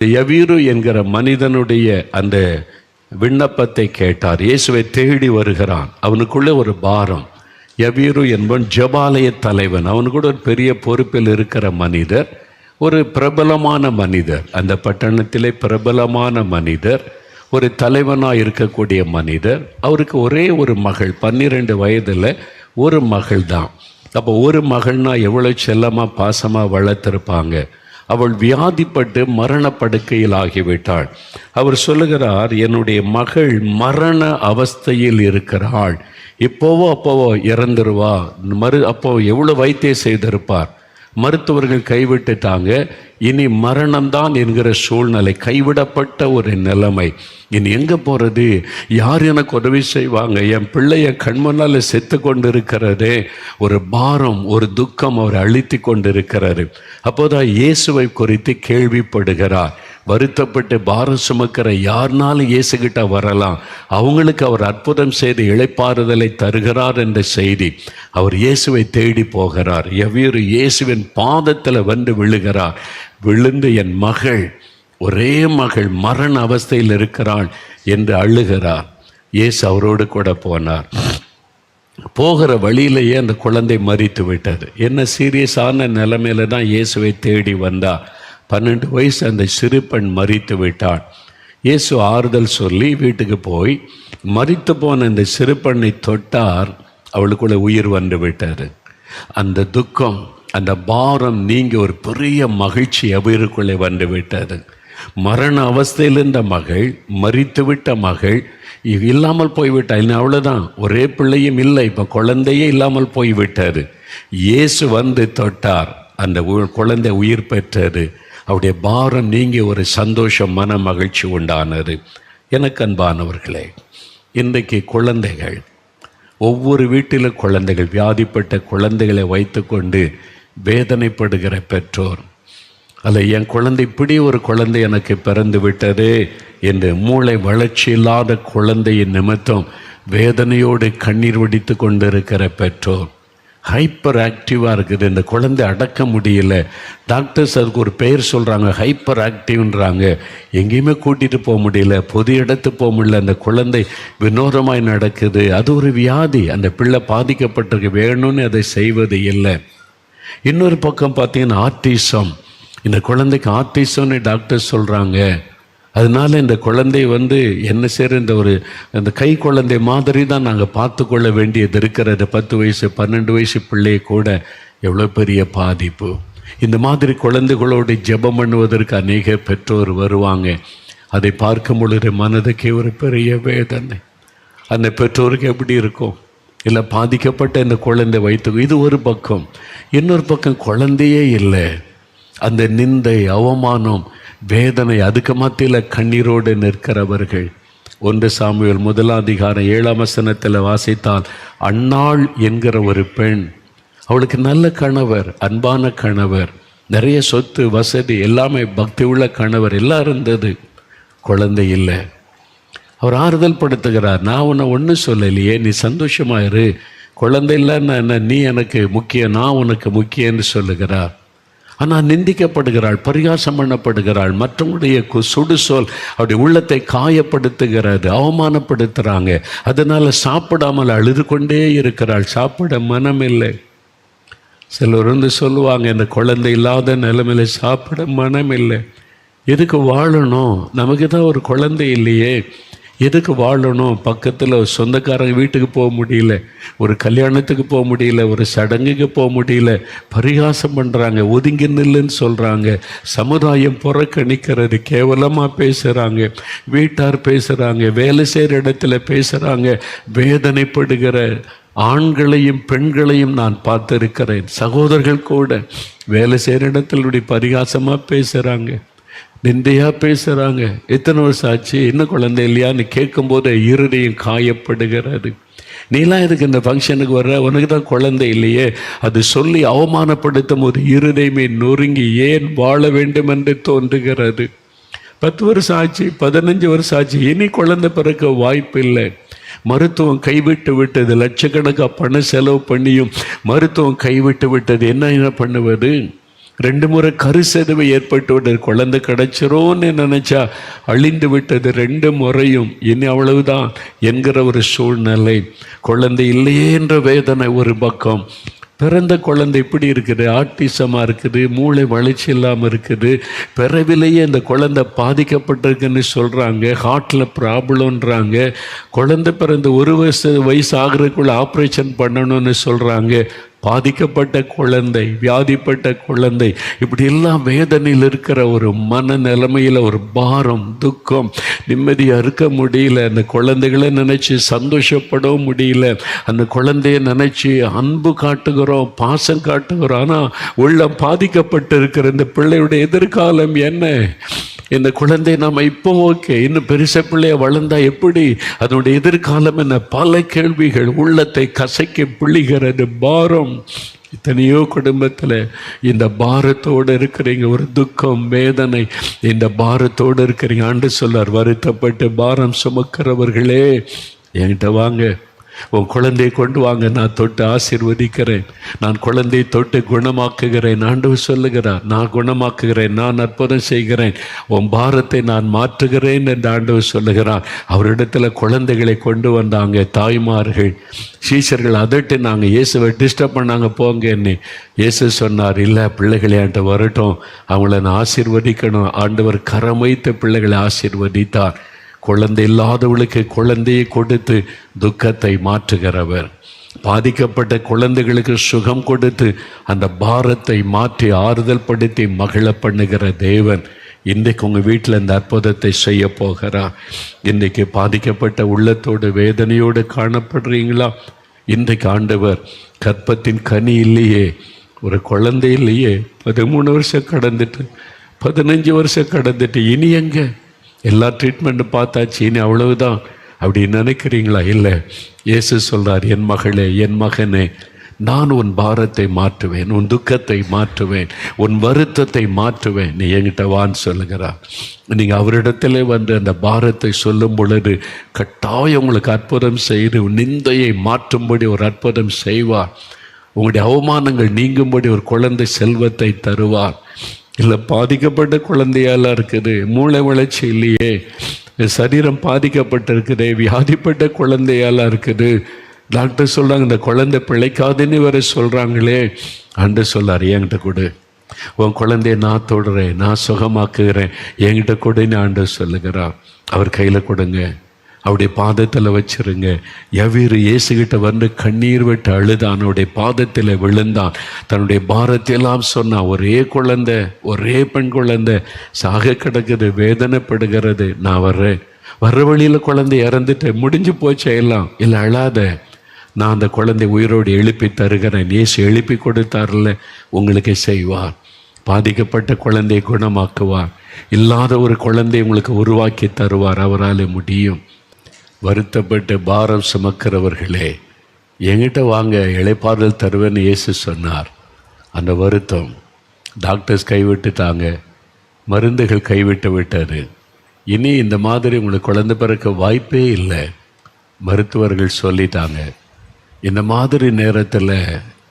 யவீரு என்கிற மனிதனுடைய அந்த விண்ணப்பத்தை கேட்டார். இயேசுவை தேடி வருகிறான். அவனுக்குள்ளே ஒரு பாரம். யவீரு என்பவன் ஜெபாலய தலைவன். அவனு கூட ஒரு பெரிய பொறுப்பில் இருக்கிற மனிதர், ஒரு பிரபலமான மனிதர், அந்த பட்டணத்திலே பிரபலமான மனிதர், ஒரு தலைவனாக இருக்கக்கூடிய மனிதர். அவருக்கு ஒரே ஒரு மகள், 12 வயதில் ஒரு மகள் தான். அப்போ ஒரு மகள்னா எவ்வளோ செல்லமாக பாசமாக வளர்த்துருப்பாங்க. அவள் வியாதிப்பட்டு மரணப்படுக்கையில் ஆகிவிட்டாள். அவர் சொல்லுகிறார், என்னுடைய மகள் மரண அவஸ்தையில் இருக்கிறாள், இப்போவோ அப்போவோ இறந்துருவா. அப்போ எவ்வளோ வைத்தியம் செய்திருப்பார். மருத்துவர்கள் கைவிட்டுட்டாங்க. இனி மரணம்தான் என்கிற சூழ்நிலை, கைவிடப்பட்ட ஒரு நிலைமை. இனி எங்கே போகிறது? யார் எனக்கு உதவி செய்வாங்க? என் பிள்ளைய கண்முன்னால் செத்து கொண்டு இருக்கிறதே. ஒரு பாரம், ஒரு துக்கம் அவர் அழித்து கொண்டிருக்கிறாரு. அப்போதான் இயேசுவை குறித்து கேள்விப்படுகிறார். வருத்தப்பட்டு பாரம் சுமக்கிற யாருனாலும் இயேசுகிட்ட வரலாம், அவங்களுக்கு அவர் அற்புதம் செய்து இளைப்பாறுதலை தருகிறார் என்ற செய்தி. அவர் இயேசுவை தேடி போகிறார். யவீரு இயேசுவின் பாதத்தில் வந்து விழுகிறார். விழுந்து, என் மகள், ஒரே மகள் மரண அவஸ்தையில் இருக்கிறாள் என்று அழுகிறார். இயேசு அவரோடு கூட போனார். போகிற வழியிலேயே அந்த குழந்தை மரித்து விட்டது. என்ன சீரியஸான நிலைமையில தான் இயேசுவை தேடி வந்தா. 12 வயசு அந்த சிறு பெண் மரித்து விட்டாள். இயேசு ஆறுதல் சொல்லி வீட்டுக்கு போய் மரித்து போன அந்த சிறு பெண்ணை தொட்டார். அவளுக்குள்ள உயிர் வந்து விட்டார். அந்த துக்கம், அந்த பாரம் நீங்க ஒரு பெரிய மகிழ்ச்சி அவருக்குள்ளே வந்து விட்டது. மரண அவஸ்தையில் இருந்த மகள், மரித்துவிட்ட மகள் இல்லாமல் போய்விட்டாள். இன்னும் அவ்வளோதான், ஒரே பிள்ளையும் இல்லை, இப்போ குழந்தையே இல்லாமல் போய்விட்டாரு. இயேசு வந்து தொட்டார், அந்த குழந்தை உயிர் பெற்றது. அவருடைய பாரம் நீங்கி ஒரு சந்தோஷம், மன மகிழ்ச்சி உண்டானது. எனக்கு அன்பானவர்களே, இன்றைக்கு குழந்தைகள், ஒவ்வொரு வீட்டிலும் குழந்தைகள், வியாதிப்பட்ட குழந்தைகளை வைத்து கொண்டு வேதனைப்படுகிற பெற்றோர், அல்ல என் குழந்தை, இப்படி ஒரு குழந்தை எனக்கு பிறந்து விட்டதே என்று மூளை வளர்ச்சி இல்லாத குழந்தையின் நிமித்தம் வேதனையோடு கண்ணீர் வடித்து கொண்டிருக்கிற பெற்றோர், ஹைப்பர் ஆக்டிவாக இருக்குது, இந்த குழந்தை அடக்க முடியல. டாக்டர்ஸ் அதுக்கு ஒரு பெயர் சொல்கிறாங்க, ஹைப்பர் ஆக்டிவ்ன்றாங்க. எங்கேயுமே கூட்டிகிட்டு போக முடியல, பொது இடத்து போக முடியல, அந்த குழந்தை வினோதமாய் நடக்குது. அது ஒரு வியாதி, அந்த பிள்ளை பாதிக்கப்பட்டிருக்கு, வேணும்னு அதை செய்வது இல்லை. இன்னொரு பக்கம் பார்த்தீங்கன்னா ஆட்டிசம். இந்த குழந்தைக்கு ஆட்டிசம்னு டாக்டர் சொல்கிறாங்க. அதனால இந்த குழந்தை என்ன செய்கிற, இந்த கை குழந்தை மாதிரி தான் நாங்கள் பார்த்து கொள்ள வேண்டியது இருக்கிறது. 10 வயசு 12 வயசு பிள்ளையை கூட எவ்வளோ பெரிய பாதிப்பு. இந்த மாதிரி குழந்தைகளோடு ஜெபம் பண்ணுவதற்கு அநேக பெற்றோர் வருவாங்க. அதை பார்க்கும் பொழுது மனதுக்கே ஒரு பெரிய வேதனை. அந்த பெற்றோருக்கு எப்படி இருக்கும்? இல்லை, பாதிக்கப்பட்ட இந்த குழந்தை வைத்து, இது ஒரு பக்கம். இன்னொரு பக்கம் குழந்தையே இல்லை, அந்த நிந்தை, அவமானம், வேதனை, அதுக்கு மத்தியில் கண்ணீரோடு நிற்கிறவர்கள். 1 சாமுவேல் 1 வாசித்தால், அன்னாள் என்கிற ஒரு பெண், அவளுக்கு நல்ல கணவர், அன்பான கணவர், நிறைய சொத்து வசதி எல்லாமே, பக்தி உள்ள கணவர் எல்லாம் இருந்தது, குழந்தை இல்லை. அவர் ஆறுதல் படுத்துகிறார், நான் உன்னை ஒன்றும் சொல்லலையே, நீ சந்தோஷமாயிரு, குழந்தை இல்லைன்னா என்ன, நீ எனக்கு முக்கியம், நான் உனக்கு முக்கியன்னு சொல்லுகிறார். ஆனால் நிந்திக்கப்படுகிறாள், பரிகாசம் பண்ணப்படுகிறாள், மற்றவங்களுடைய சுடுசொல் அவருடைய உள்ளத்தை காயப்படுத்துகிறது, அவமானப்படுத்துகிறாங்க. அதனால் சாப்பிடாமல் அழுது கொண்டே இருக்கிறாள், சாப்பிட மனம் இல்லை. சிலர் சொல்லுவாங்க, இந்த குழந்தை இல்லாத நிலைமையில சாப்பிட மனம் இல்லை. எதுக்கு வாழணும்? நமக்கு தான் ஒரு குழந்தை இல்லையே, எதுக்கு வாழணும்? பக்கத்தில் சொந்தக்காரங்க வீட்டுக்கு போக முடியல, ஒரு கல்யாணத்துக்கு போக முடியல, ஒரு சடங்குக்கு போக முடியல, பரிகாசம் பண்ணுறாங்க, ஒதுங்கி நில்லுன்னு சொல்கிறாங்க, சமுதாயம் புறக்கணிக்கிறது, கேவலமாக பேசுகிறாங்க, வீட்டார் பேசுகிறாங்க, வேலை செய்கிற இடத்துல பேசுகிறாங்க. வேதனைப்படுகிற ஆண்களையும் பெண்களையும் நான் பார்த்துருக்கிறேன். சகோதரர்கள் கூட வேலை செய்கிற இடத்துல இப்படி பரிகாசமாக பேசுகிறாங்க, நிந்தையாக பேசுகிறாங்க. எத்தனை வருஷம் ஆச்சு, இன்னும் குழந்தை இல்லையான்னு கேட்கும்போது இருதயம் காயப்படுகிறது. நீலாம் எதுக்கு இந்த ஃபங்க்ஷனுக்கு வர்ற, உனக்கு தான் குழந்தை இல்லையே, அது சொல்லி அவமானப்படுத்தும் போது இருதயமே நொறுங்கி ஏன் வாழ வேண்டும் என்று தோன்றுகிறது. 10 வருஷம் ஆச்சு, 15 வருஷம் ஆச்சு, இனி குழந்தை பிறக்க வாய்ப்பு இல்லை. மருத்துவம் கைவிட்டு விட்டது, லட்சக்கணக்காக பணம் செலவு பண்ணியும் மருத்துவம் கைவிட்டு விட்டது. என்ன பண்ணுவது? 2 முறை கருசதவை ஏற்பட்டு விட்டது. குழந்தை கிடைச்சிரோன்னு நினைச்சா அழிந்து விட்டது 2 முறையும். இனி அவ்வளவுதான் என்கிற ஒரு சூழ்நிலை. குழந்தை இல்லையே என்ற வேதனை ஒரு பக்கம். பிறந்த குழந்தை இப்படி இருக்குது, ஆட்டிசமாக இருக்குது, மூளை வளர்ச்சி இல்லாமல் இருக்குது, பிறவிலேயே இந்த குழந்தை பாதிக்கப்பட்டிருக்குன்னு சொல்கிறாங்க, ஹார்ட்டில் ப்ராப்ளம்ன்றாங்க. குழந்தை பிறந்த 1 வயசு ஆகிறதுக்குள்ள ஆப்ரேஷன் பண்ணணும்னு சொல்கிறாங்க. பாதிக்கப்பட்ட குழந்தை, வியாதிப்பட்ட குழந்தை, இப்படி எல்லாம் வேதனையில் இருக்கிற ஒரு மன நிலைமையில் ஒரு பாரம், துக்கம், நிம்மதியாக இருக்க முடியல. அந்த குழந்தைகளை நினச்சி சந்தோஷப்படவும் முடியல. அந்த குழந்தைய நினச்சி அன்பு காட்டுகிறோம், பாசம் காட்டுகிறோம். ஆனால் உள்ள பாதிக்கப்பட்டு இருக்கிற இந்த பிள்ளையுடைய எதிர்காலம் என்ன? இந்த குழந்தை நம்ம இப்போ ஓகே, இன்னும் பெருச பிள்ளைய வளர்ந்தா எப்படி, அதனுடைய எதிர்காலம் என்ன? பல கேள்விகள் உள்ளத்தை கசக்கி பிழிகிறது. பாரம். எத்தனையோ குடும்பத்தில் இந்த பாரத்தோடு இருக்கிறீங்க, ஒரு துக்கம், வேதனை, இந்த பாரத்தோடு இருக்கிறீங்க. ஆண்டு சொல்லார், வருத்தப்பட்டு பாரம் சுமக்கிறவர்களே என்கிட்ட வாங்க, உன் குழந்தையை கொண்டு வாங்க, நான் தொட்டு ஆசீர்வதிக்கிறேன், நான் குழந்தையை தொட்டு குணமாக்குகிறேன். ஆண்டவர் சொல்லுகிறார், நான் குணமாக்குகிறேன், நான் அற்புதம் செய்கிறேன், உன் பாரத்தை நான் மாற்றுகிறேன் என்று ஆண்டவர் சொல்லுகிறார். அவரிடத்துல குழந்தைகளை கொண்டு வந்தாங்க தாய்மார்கள், சீஷர்கள் அதட்டு நாங்கள் இயேசுவை டிஸ்டர்ப் பண்ணாங்க, போங்க என்ன. இயேசு சொன்னார், இல்லை, பிள்ளைகளை என்கிட்ட வரட்டும், அவங்கள நான் ஆசீர்வதிக்கணும். ஆண்டவர் கரம் வைத்த பிள்ளைகளை ஆசீர்வதித்தார். குழந்தை இல்லாதவளுக்கு குழந்தையை கொடுத்து துக்கத்தை மாற்றுகிறவர், பாதிக்கப்பட்ட குழந்தைகளுக்கு சுகம் கொடுத்து அந்த பாரத்தை மாற்றி ஆறுதல் படுத்தி மகிழ பண்ணுகிற தேவன் இன்றைக்கு உங்கள் வீட்டில் இந்த அற்புதத்தை செய்ய போகிறார். இன்றைக்கு பாதிக்கப்பட்ட உள்ளத்தோடு வேதனையோடு காணப்படுறீங்களா? இன்றைக்கு ஆண்டவர் கற்பத்தின் கனி இல்லையே, ஒரு குழந்தை இல்லையே, 13 வருஷம் கடந்துட்டு, 15 வருஷம் கடந்துட்டு, இனி எங்கே? எல்லா ட்ரீட்மெண்ட்டு பார்த்தாச்சு, இனி அவ்வளவுதான் அப்படி நினைக்கிறீங்களா? இல்லை, இயேசு சொல்கிறார், என் மகளே, என் மகனே, நான் உன் பாரத்தை மாற்றுவேன், உன் துக்கத்தை மாற்றுவேன், உன் வருத்தத்தை மாற்றுவேன், நீ என்கிட்ட வான்னு சொல்லுகிறார். நீங்கள் அவரிடத்துல வந்து அந்த பாரத்தை சொல்லும் பொழுது கட்டாயம் உங்களுக்கு அற்புதம் செய்து நிந்தையை மாற்றும்படி ஒரு அற்புதம் செய்வார். உங்களுடைய அவமானங்கள் நீங்கும்படி ஒரு குழந்தை செல்வத்தை தருவார். இல்லை, பாதிக்கப்பட்ட குழந்தையாலாம் இருக்குது, மூளை வளர்ச்சி இல்லையே, சரீரம் பாதிக்கப்பட்டிருக்குது, வியாதிப்பட்ட குழந்தையாலாம் இருக்குது, டாக்டர் சொல்கிறாங்க இந்த குழந்தை பிழைக்காதுன்னு வர சொல்கிறாங்களே. ஆண்டு சொல்லார், என்கிட்ட கொடு, உன் குழந்தைய நான் தொடுறேன், நான் சுகமாக்குகிறேன், என்கிட்ட கொடுன்னு ஆண்டு சொல்லுகிறார். அவர் கையில் கொடுங்க, அவருடைய பாதத்தில் வச்சிருங்க. யவீரு இயேசுகிட்ட வந்து கண்ணீர் விட்டு அழுதான், அவருடைய பாதத்தில் விழுந்தான், தன்னுடைய பாரத்தையெல்லாம் சொன்னான். ஒரே குழந்தை, ஒரே பெண் குழந்தை சாக கிடக்குது, வேதனைப்படுகிறது, நான் வர்றேன், வர்ற வழியில் குழந்தை இறந்துட்டு முடிஞ்சு போச்சு எல்லாம். இல்லை, அழாத, நான் அந்த குழந்தை உயிரோடு எழுப்பி தருகிறேன். இயேசு எழுப்பி கொடுத்தார்ல, உங்களுக்கு செய்வார். பாதிக்கப்பட்ட குழந்தையை குணமாக்குவார். இல்லாத ஒரு குழந்தையை உங்களுக்கு உருவாக்கி தருவார், அவரால் முடியும். வருத்தப்பட்டு பாரம் சுமக்கிறவர்களே என்கிட்ட வாங்க, இளைப்பாறுதல் தருவேன்னு இயேசு சொன்னார். அந்த வருத்தம், டாக்டர்ஸ் கைவிட்டுட்டாங்க, மருந்துகள் கைவிட்டு விட்டார், இனி இந்த மாதிரி உங்களுக்கு குழந்தை பிறக்க வாய்ப்பே இல்லை, மருத்துவர்கள் சொல்லிட்டாங்க. இந்த மாதிரி நேரத்தில்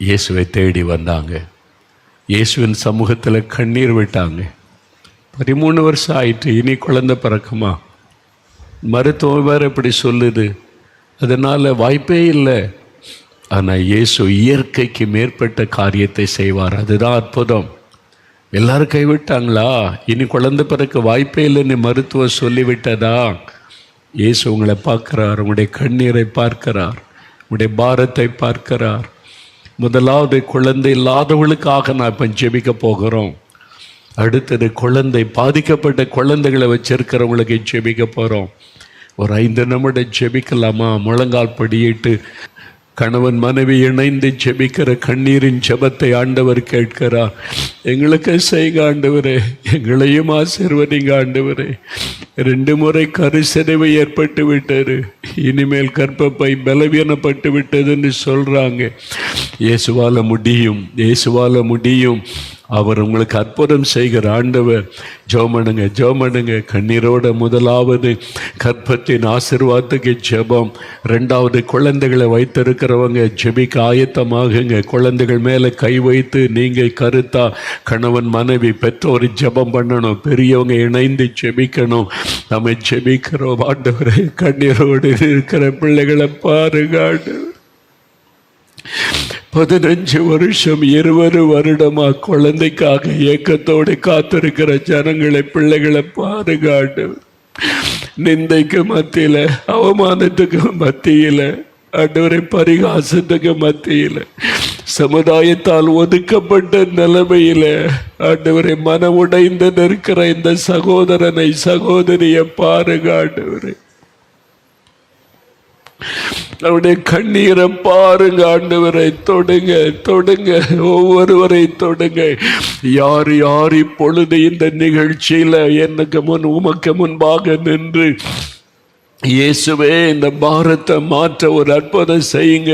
இயேசுவை தேடி வந்தாங்க, இயேசுவின் சமூகத்தில் கண்ணீர் விட்டாங்க. 13 வருஷம் ஆயிட்டு, இனி குழந்தை பிறக்குமா? மருத்துவம் வேறு இப்படி சொல்லுது, அதனால் வாய்ப்பே இல்லை. ஆனால் இயேசு இயற்கைக்கு மேற்பட்ட காரியத்தை செய்வார், அதுதான் அற்புதம். எல்லாரும் கைவிட்டாங்களா? இனி குழந்தை பிறக்க வாய்ப்பே இல்லைன்னு மருத்துவம் சொல்லிவிட்டதா? இயேசு உங்களை பார்க்கிறார், உங்களுடைய கண்ணீரை பார்க்கிறார், உங்களுடைய பாரத்தை பார்க்கிறார். முதலாவது குழந்தை இல்லாதவளுக்காக நான் இப்போ ஜெபிக்க போகிறோம். அடுத்தது குழந்தை, பாதிக்கப்பட்ட குழந்தைகளை வச்சிருக்கிறவங்களுக்கு ஜெபிக்க போகிறோம். ஒரு 5 நிமிடம் ஜெபிக்கலாமா? முழங்கால் படியிட்டு கணவன் மனைவி இணைந்து ஜெபிக்கிற கண்ணீரின் ஜெபத்தை ஆண்டவர் கேட்கிறார். எங்களுக்கு செய்க ஆண்டவரே, எங்களையும் ஆசீர்வதிங்க ஆண்டவரே. 2 முறை கருச்சிதைவு ஏற்பட்டு விட்டாரு, இனிமேல் கர்ப்பப்பை பலவீனப்பட்டு விட்டதுன்னு சொல்கிறாங்க. இயேசுவால முடியும், இயேசுவால முடியும். அவர் உங்களுக்கு அற்புதம் செய்கிற ஆண்டவர். ஜெபம் பண்ணுங்க. கண்ணீரோட முதலாவது கர்ப்பத்தின் ஆசீர்வாதத்துக்கு ஜெபம். ரெண்டாவது குழந்தைகளை வைத்திருக்கிறவங்க ஜெபிக்க ஆயத்தமாகுங்க. குழந்தைகள் மேலே கை வைத்து நீங்கள் கருத்தா கணவன் மனைவி பெற்றோர் ஜெபம் பண்ணணும். பெரியவங்க இணைந்து ஜெபிக்கணும். நம்ம ஜெபிக்கிறோம். ஆண்டவரே, கண்ணீரோடு இருக்கிற பிள்ளைகளை பாருங்க. 15 வருஷம் 20 வருடமா குழந்தைக்காக ஏக்கத்தோடு காத்திருக்கிற ஜனங்களை, பிள்ளைகளை பாருங்க. நிந்தைக்கு மத்தியில, அவமானத்துக்கு மத்தியில, ஆண்டவரே பரிகாசத்துக்கு மத்தியில, சமுதாயத்தால் ஒதுக்கப்பட்ட நிலைமையில ஆண்டவரை மனம் உடைந்து நிற்கிற இந்த சகோதரனை சகோதரியை பாருங்க. ஆண்டவரே, அவருடைய கண்ணீரை பாருங்க. ஆண்டவரை தொடுங்க, ஒவ்வொருவரை தொடுங்க. யார் யார் இப்பொழுது இந்த நிகழ்ச்சியில எனக்கு உமக்கு முன்பாக நின்று இயேசுவே இந்த பாரத்தை மாற்ற ஒரு அற்புதம் செய்யுங்க,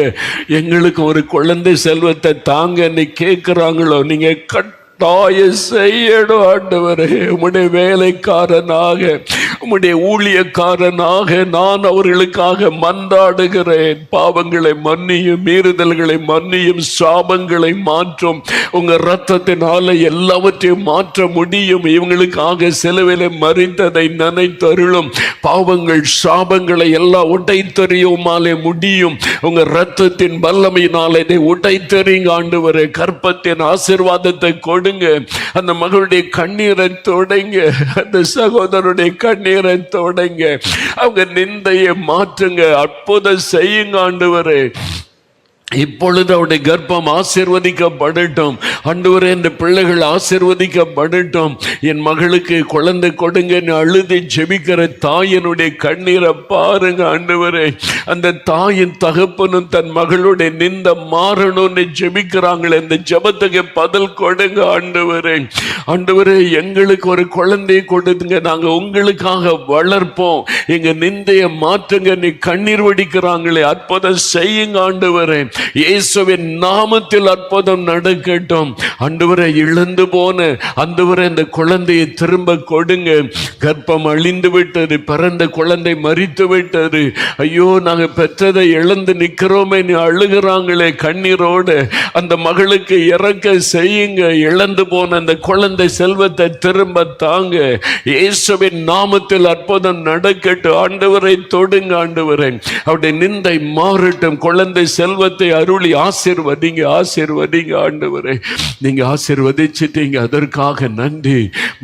எங்களுக்கு ஒரு குழந்தை செல்வத்தை தாங்க கேட்கிறாங்களோ, நீங்க செய்யணும் ஆண்டவரே. உம்முடைய வேலைக்காரனாக, உம்முடைய ஊழியக்காரனாக நான் அவர்களுக்காக மன்றாடுகிறேன். பாவங்களை மன்னியும், மீறுதல்களை மன்னியும், சாபங்களை மாற்றும். உங்க இரத்தத்தினால எல்லாவற்றையும் மாற்ற முடியும். இவங்களுக்காக சிலுவையிலே மரித்ததை நினைத்தருளும். பாவங்கள் சாபங்களை எல்லாம் உடைத்தெறியுமாலே முடியும். உங்க இரத்தத்தின் வல்லமையினால இதை உடைத்தெறிங்க ஆண்டவரே. கர்ப்பத்தின் ஆசீர்வாதத்தை கொடுங்க. அந்த மகளுடைய கண்ணீரை தொடங்க, அந்த சகோதரனுடைய கண்ணீரை தொடங்க. அவங்க நிந்தையை மாற்றுங்க, அற்புதம் செய்யுங்க ஆண்டவரே. இப்பொழுது அவருடைய கர்ப்பம் ஆசீர்வதிக்கப்படட்டும் ஆண்டவரே. இந்த பிள்ளைகள் ஆசீர்வதிக்கப்படட்டும். என் மகளுக்கு குழந்தை கொடுங்க அழுது ஜெபிக்கிற தாயினுடைய கண்ணீரை பாருங்க ஆண்டவரே. அந்த தாயின் தகப்பனும் தன் மகளுடைய நிந்த மாறணும்னு ஜெபிக்கிறாங்களே, இந்த ஜெபத்துக்கு பதில் கொடுங்க ஆண்டவரே. ஆண்டவரே, எங்களுக்கு ஒரு குழந்தையை கொடுங்க, நாங்க உங்களுக்காக வளர்ப்போம். எங்க நிந்தையை மாற்றுங்க. நீ கண்ணீர் வடிக்கிறாங்களே, அற்புதம் செய்யுங்க ஆண்டவரே. இயேசுவின் நாமத்தில் அற்புதம் நடக்கட்டும் ஆண்டவரே. இழந்து போன ஆண்டவரே இந்த குழந்தையை திரும்ப கொடுங்க. கர்ப்பம் அழிந்து விட்டது, பிறந்த குழந்தை மரித்து விட்டது. ஐயோ, நாங்க பெற்றதை இழந்து நிக்கிறோமே நீ அழுகிறாங்களே கண்ணீரோடு. அந்த மகளுக்கு இறக்க செய்யுங்க. இழந்து போன அந்த குழந்தை செல்வத்தை திரும்ப தாங்க. இயேசுவின் நாமத்தில் அற்புதம் நடக்கட்டும் ஆண்டவரை. தொடுங்க ஆண்டவரே. அவருடைய நிந்தை மாறட்டும். குழந்தை செல்வத்தை அருளி ஆசீர்வதிங்க ஆண்டவரே. நீங்க ஆசீர்வதிச்சிட்டீங்க, அதற்காக நன்றி.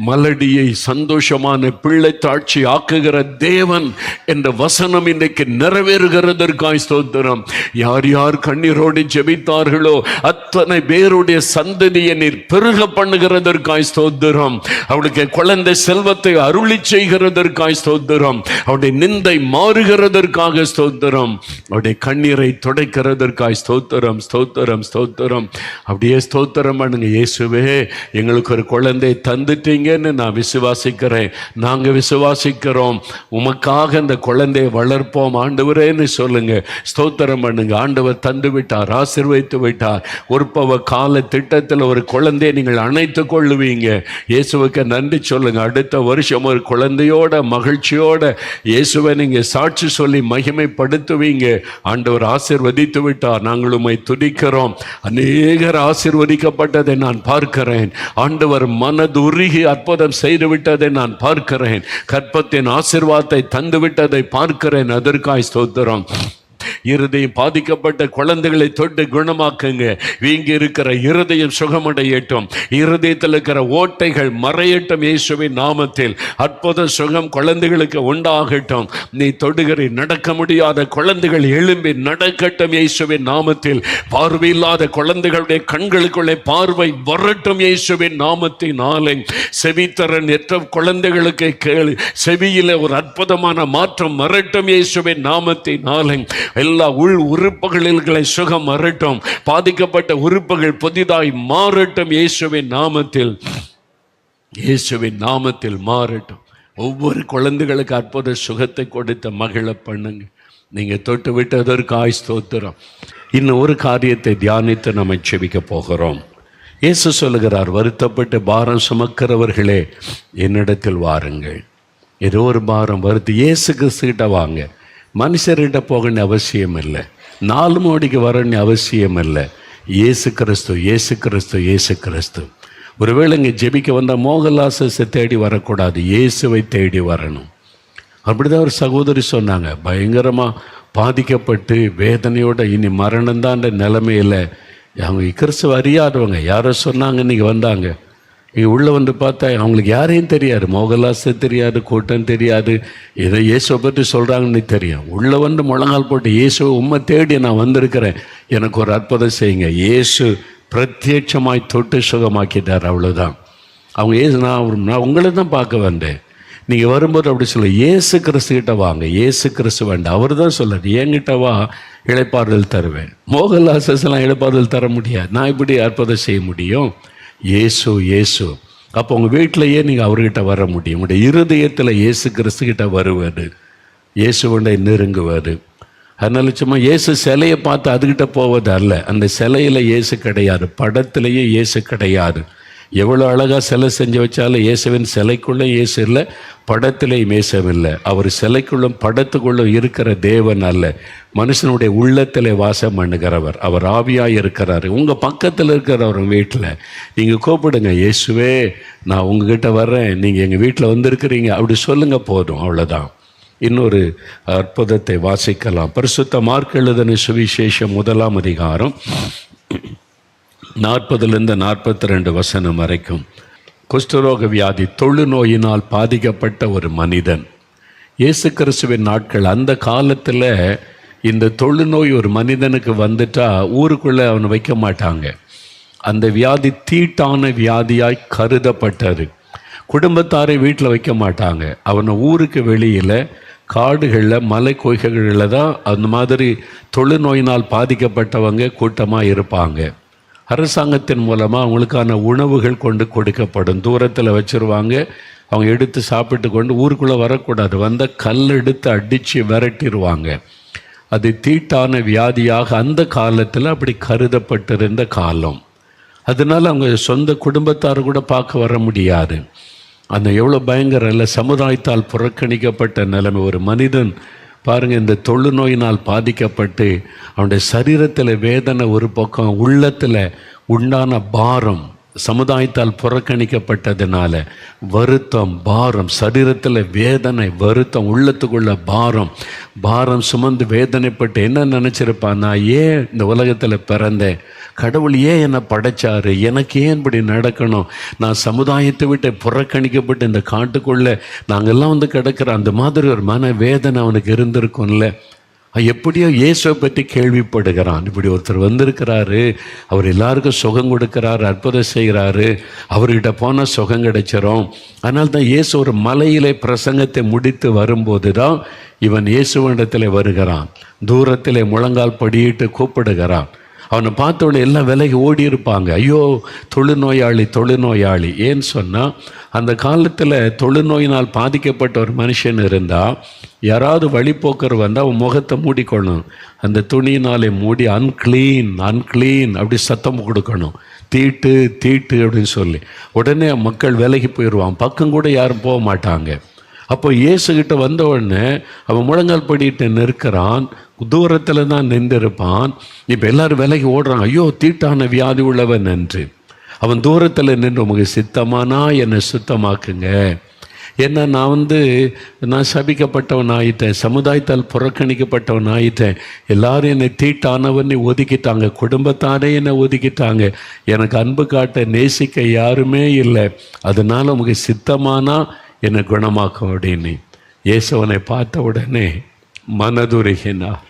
மலடியை சந்தோஷமான பிள்ளை தாட்சி ஆக்குகிற தேவன் என்ற வசனம் இன்றைக்கு நிறைவேறுகிறதற்காய் ஸ்தோத்திரம். யார் யார் கண்ணீரோடு ஜெபித்தார்களோ அத்தனை பேருடைய சந்ததியை நீர் பெருக பண்ணுகிறதற்காய் ஸ்தோத்திரம். அவளுக்கு குழந்தை செல்வத்தை அருளி செய்கிறதற்காய் ஸ்தோத்திரம். அவருடைய நிந்தை மாறுகிறதற்காக ஸ்தோத்திரம். அவருடைய கண்ணீரை துடைக்கிறதற்காக ஸ்தோத்திரம் ஸ்தோத்திரம் ஸ்தோத்திரம். அப்படியே ஸ்தோத்திரம் பண்ணுங்க. இயேசுவே, எங்களுக்கு ஒரு குழந்தை தந்துட்டீங்கன்னு நான் விசுவாசிக்கிறேன். நாங்க விசுவாசிக்கிறோம். உமக்காக அந்த குழந்தையை வளர்ப்போம் ஆண்டவரேன்னு சொல்லுங்க. ஸ்தோத்திரம் பண்ணுங்க. ஆண்டவர் தந்து விட்டார், ஆசீர்வதித்து விட்டார். உற்பவ கால திட்டத்தில் ஒரு குழந்தையை நீங்கள் அணைத்து கொள்ளுவீங்க. இயேசுவுக்கு நன்றி சொல்லுங்க. அடுத்த வருஷம் ஒரு குழந்தையோட மகிழ்ச்சியோட இயேசுவை நீங்க சாட்சி சொல்லி மகிமைப்படுத்துவீங்க. ஆண்டவர் ஆசீர்வதித்து விட்டார். நாங்கள் உம்மை துதிக்கிறோம். அநேகர் ஆசீர்வதிக்கப்பட்டதை நான் பார்க்கிறேன். ஆண்டவர் மனதுருகி அற்புதம் செய்து விட்டதை நான் பார்க்கிறேன். கர்ப்பத்தின் ஆசீர்வாதத்தை தந்து விட்டதை பார்க்கிறேன். அதற்காய் ஸ்தோத்திரம். இருதயம் பாதிக்கப்பட்ட குழந்தைகளை தொட்டு குணமாக்குங்க. வீங்கி இருக்கிற இருதயம் சுகமடையட்டும். இருதயத்தில் இருக்கிற ஓட்டைகள் மறையட்டும் இயேசுவின் நாமத்தில். அற்புத சுகம் குழந்தைகளுக்கு உண்டாகட்டும். நீ தொடுகிற நடக்க முடியாத குழந்தைகள் எழும்பி நடக்கட்டும் இயேசுவின் நாமத்தில். பார்வையில்லாத குழந்தைகளுடைய கண்களுக்குள்ளே பார்வை வரட்டும் இயேசுவின் நாமத்தினாலே. செவித்திறன் எற்ற குழந்தைகளுக்கு கேளு, செவியில ஒரு அற்புதமான மாற்றம் வரட்டும் இயேசுவின் நாமத்தினாலே. எல்லா உள் உறுப்புகளில் சுகம் வரட்டும். பாதிக்கப்பட்ட உறுப்புகள் புதிதாய் மாறட்டும் இயேசுவின் நாமத்தில். இயேசுவின் நாமத்தில் மாறட்டும். ஒவ்வொரு குழந்தைகளுக்கு அற்புத சுகத்தை கொடுத்த மகிழ பண்ணுங்க. நீங்க தொட்டு விட்டதற்கு ஸ்தோத்திரம். இன்னும் ஒரு காரியத்தை தியானித்து நம்ம செபிக்க போகிறோம். இயேசு சொல்லுகிறார், வருத்தப்பட்டு பாரம் சுமக்கிறவர்களே என்னிடத்தில் வாருங்கள். ஏதோ ஒரு பாரம் வருது, இயேசு கிறிஸ்துக்கிட்ட வாங்க. மனுஷர்கிட்ட போகணும்னு அவசியம் இல்லை, 4 மணிக்கு வரணும்னு அவசியம் இல்லை. இயேசு கிறிஸ்து, இயேசு கிறிஸ்து, இயேசு கிறிஸ்து. ஒருவேளை இங்கே ஜெபிக்க வந்தால் மோகலாசை தேடி வரக்கூடாது, இயேசுவை தேடி வரணும். அப்படிதான் ஒரு சகோதரி சொன்னாங்க, பயங்கரமாக பாதிக்கப்பட்டு வேதனையோட இனி மரணம்தான் நிலைமையில். அவங்க கிறிஸ்துவ அறியாதவங்க யாரோ சொன்னாங்க, இன்றைக்கி வந்தாங்க. இங்கே உள்ளே வந்து பார்த்தா அவங்களுக்கு யாரையும் தெரியாது, மோகலாசை தெரியாது, கூட்டம் தெரியாது, ஏதோ இயேசுவை பற்றி சொல்கிறாங்கன்னு தெரியும். உள்ளே வந்து முழங்கால் போட்டு, இயேசுவை உம்மை தேடி நான் வந்திருக்கிறேன், எனக்கு ஒரு அற்புதம் செய்யுங்க. இயேசு பிரத்யட்சமாய் தொட்டு சுகமாக்கிட்டார், அவ்வளோதான். அவங்க இயேசு, நான் உங்களை தான் பார்க்க வந்தேன், நீங்கள் வரும்போது அப்படி சொல்ல, இயேசு கிறிஸ்துக்கிட்ட வாங்க, இயேசு கிறிஸ்து வேண்டாம். அவர் தான் சொல்கிறார், என்கிட்ட வா, இளைப்பாறுதல் தருவேன். மோகலாசஸ்லாம் இளைப்பாறுதல் தர முடியாது, நான் இப்படி அற்புதம் செய்ய முடியும்? இயேசு, இயேசு. அப்போ உங்கள் வீட்டிலையே நீங்கள் அவர்கிட்ட வர முடியும். உங்களுடைய இருதயத்தில் இயேசு கிறிஸ்துக்கிட்ட வருவது, இயேசுவண்டை நெருங்குவது. அதனால சும்மா இயேசு சிலையை பார்த்து அதுக்கிட்ட போவது அல்ல. அந்த சிலையில் இயேசு கிடையாது, படத்திலேயே இயேசு கிடையாது. எவ்வளோ அழகாக சிலை செஞ்சு வச்சாலும் இயேசுவின் சிலைக்குள்ளே இயேசு இல்லை, படத்திலேயும் இயேசுவில்லை. அவர் சிலைக்குள்ளும் படத்துக்குள்ளும் இருக்கிற தேவன் அல்ல, மனுஷனுடைய உள்ளத்தில் வாசம் பண்ணுகிறவர். அவர் ஆவியாக இருக்கிறார். உங்கள் பக்கத்தில் இருக்கிறவர் வீட்டில் நீங்கள் கூப்பிடுங்க, இயேசுவே நான் உங்ககிட்ட வர்றேன், நீங்கள் எங்கள் வீட்டில் வந்திருக்கிறீங்க, அப்படி சொல்லுங்கள், போதும், அவ்வளோதான். இன்னொரு அற்புதத்தை வாசிக்கலாம். பரிசுத்த மார்க் எழுதின சுவிசேஷம் 1ஆம் அதிகாரம் 40 42 வசனம் வரைக்கும். குஷ்டரோக வியாதி, தொழுநோயினால் பாதிக்கப்பட்ட ஒரு மனிதன். இயேசு கிறிஸ்துவின் நாட்கள், அந்த காலத்தில் இந்த தொழுநோய் ஒரு மனிதனுக்கு வந்துட்டா ஊருக்குள்ளே அவனை வைக்க மாட்டாங்க. அந்த வியாதி தீட்டான வியாதியாய் கருதப்பட்டது. குடும்பத்தாரை வீட்டில் வைக்க மாட்டாங்க. அவனை ஊருக்கு வெளியில் காடுகளில் மலை கோய்களில் தான் அந்த மாதிரி தொழுநோயினால் பாதிக்கப்பட்டவங்க கூட்டமாக இருப்பாங்க. அரசாங்கத்தின் மூலமாக அவங்களுக்கான உணவுகள் கொண்டு கொடுக்கப்படும். தூரத்தில் வச்சுருவாங்க, அவங்க எடுத்து சாப்பிட்டு கொண்டு ஊருக்குள்ளே வரக்கூடாது, வந்த கல் எடுத்து அடித்து விரட்டிடுவாங்க. அது தீட்டான வியாதியாக அந்த காலத்தில் அப்படி கருதப்பட்டிருந்த காலம். அதனால் அவங்க சொந்த குடும்பத்தார் கூட பார்க்க வர முடியாது. அந்த எவ்வளோ பயங்கரம் இல்லை, சமுதாயத்தால் புறக்கணிக்கப்பட்ட நிலைமை. ஒரு மனிதன் பாருங்கள், இந்த தொழுநோயினால் பாதிக்கப்பட்டு அவனுடைய சரீரத்தில் வேதனை ஒரு பக்கம், உள்ளத்தில் உண்டான பாரம், சமுதாயத்தால் புறக்கணிக்கப்பட்டதுனால வருத்தம், பாரம், சரீரத்தில் வேதனை, வருத்தம், உள்ளத்துக்குள்ள பாரம் சுமந்து வேதனைப்பட்டு என்ன நினச்சிருப்பான், நான் ஏன் இந்த உலகத்தில் பிறந்தேன், கடவுள் ஏன் என்னை படைச்சாரு, எனக்கு ஏன் இப்படி நடக்கணும், நான் சமுதாயத்தை விட்டு புறக்கணிக்கப்பட்டு இந்த காட்டுக்குள்ளே நாங்கள்லாம் வந்து கிடக்கிற அந்த மாதிரி ஒரு மன வேதனை அவனுக்கு இருந்திருக்கும்ல. எப்படியோ இயேசுவை பற்றி கேள்விப்படுகிறான். இப்படி ஒருத்தர் வந்திருக்கிறாரு, அவர் எல்லாருக்கும் சுகம் கொடுக்குறாரு, அற்புதம் செய்கிறாரு, அவர்கிட்ட போனால் சுகம் கிடைச்சிரும். அதனால தான் இயேசு ஒரு மலையிலே பிரசங்கத்தை முடித்து வரும்போது தான் இவன் இயேசுவிடத்தில் வருகிறான். தூரத்தில் முழங்கால் படியிட்டு கூப்பிடுகிறான். அவனை பார்த்தவொடனே எல்லாம் விலகி ஓடி இருப்பாங்க. ஐயோ தொழுநோயாளி. ஏன்னு சொன்னால் அந்த காலத்தில் தொழுநோயினால் பாதிக்கப்பட்ட ஒரு மனுஷன் இருந்தால் யாராவது வழிபோக்கர் வந்தால் அவன் முகத்தை மூடிக்கொள்ளணும். அந்த துணியினாலே மூடி அன்க்ளீன் அப்படி சத்தம் கொடுக்கணும், தீட்டு அப்படின்னு சொல்லி. உடனே மக்கள் விலகி போயிடுவான், பக்கம் கூட யாரும் போக மாட்டாங்க. அப்போ இயேசுகிட்ட வந்த உடனே அவன் முழங்கால் படிட்டு நிற்கிறான், தூரத்தில் தான் நின்றிருப்பான். இப்போ எல்லாரும் விலகி ஓடுறான், ஐயோ தீட்டான வியாதி உள்ளவன் என்று. அவன் தூரத்தில் நின்று, உமக்கு சித்தமானா என்னை சுத்தமாக்குங்க, ஏன்னா நான் சபிக்கப்பட்டவன் ஆயிட்டேன், சமுதாயத்தால் புறக்கணிக்கப்பட்டவன் ஆயிட்டேன், எல்லாரும் என்னை தீட்டானவனை ஒதுக்கிட்டாங்க, குடும்பத்தாரே என்னை ஒதுக்கிட்டாங்க, எனக்கு அன்பு காட்ட நேசிக்க யாருமே இல்லை, அதனால் உமக்கு சித்தமானா என்னை குணமாக்கும் அப்படின்னு. இயேசுவனை பார்த்த உடனே மனதுருகினார்.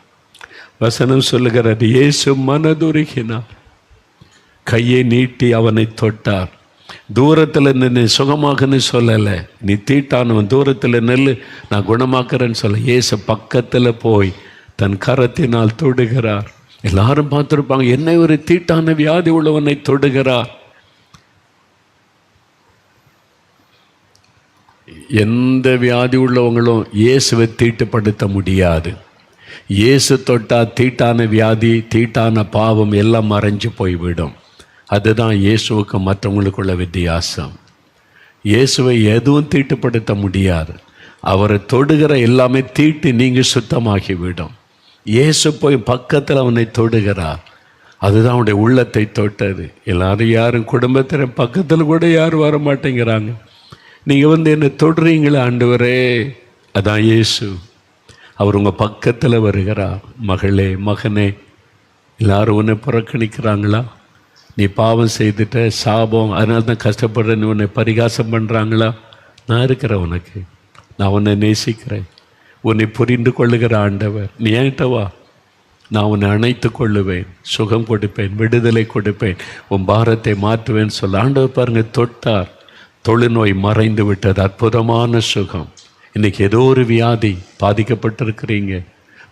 வசனம் சொல்லுகிறது, இயேசு மனதுருகினார், கையை நீட்டி அவனை தொட்டார். தூரத்தில் நின்று சுகமாகன்னு சொல்லலை, நீ தீட்டானவன் தூரத்தில் நெல்லு, நான் குணமாக்குறேன்னு சொல்ல. இயேசு பக்கத்தில் போய் தன் கரத்தினால் தொடுகிறார். எல்லாரும் பார்த்துருப்பாங்க, என்ன ஒரு தீட்டான வியாதி உள்ளவனை தொடுகிறார். எந்த வியாதி உள்ளவங்களும் இயேசுவை தீட்டுப்படுத்த முடியாது. இயேசு தொட்டா தீட்டான வியாதி, தீட்டான பாவம் எல்லாம் மறைஞ்சு போய்விடும். அதுதான் இயேசுவுக்கும் மற்றவங்களுக்குள்ள வித்தியாசம். இயேசுவை எதுவும் தீட்டுப்படுத்த முடியாது. அவரை தொடுகிற எல்லாமே தீட்டு நீங்க சுத்தமாகிவிடும். இயேசு போய் பக்கத்தில் அவனை தொடுகிறார். அதுதான் அவனுடைய உள்ளத்தை தொட்டது. எல்லாரும் யாரும் குடும்பத்தில் பக்கத்தில் கூட யாரும் வர மாட்டேங்கிறாங்க. நீங்கள் என்னை தொடுறீங்களே ஆண்டவரே, அதான் இயேசு. அவர் உங்கள் பக்கத்தில் வருகிறார். மகளே, மகனே, எல்லாரும் உன்னை புறக்கணிக்கிறாங்களா? நீ பாவம் செய்துட்ட, சாபம், அதனால தான் கஷ்டப்படுறேன்னு உன்னை பரிகாசம் பண்ணுறாங்களா? நான் இருக்கிறேன் உனக்கு. நான் உன்னை நேசிக்கிறேன். உன்னை புரிந்து கொள்ளுகிற ஆண்டவர். நீ என்கிட்ட வா, நான் உன்னை அணைத்து கொள்ளுவேன், சுகம் கொடுப்பேன், விடுதலை கொடுப்பேன், உன் பாரத்தை மாற்றுவேன் சொல்ல ஆண்டவர் பாருங்கள் தொட்டார். தொழுநோய் மறைந்து விட்டது. அற்புதமான சுகம். இன்றைக்கி ஏதோ ஒரு வியாதி பாதிக்கப்பட்டிருக்கிறீங்க,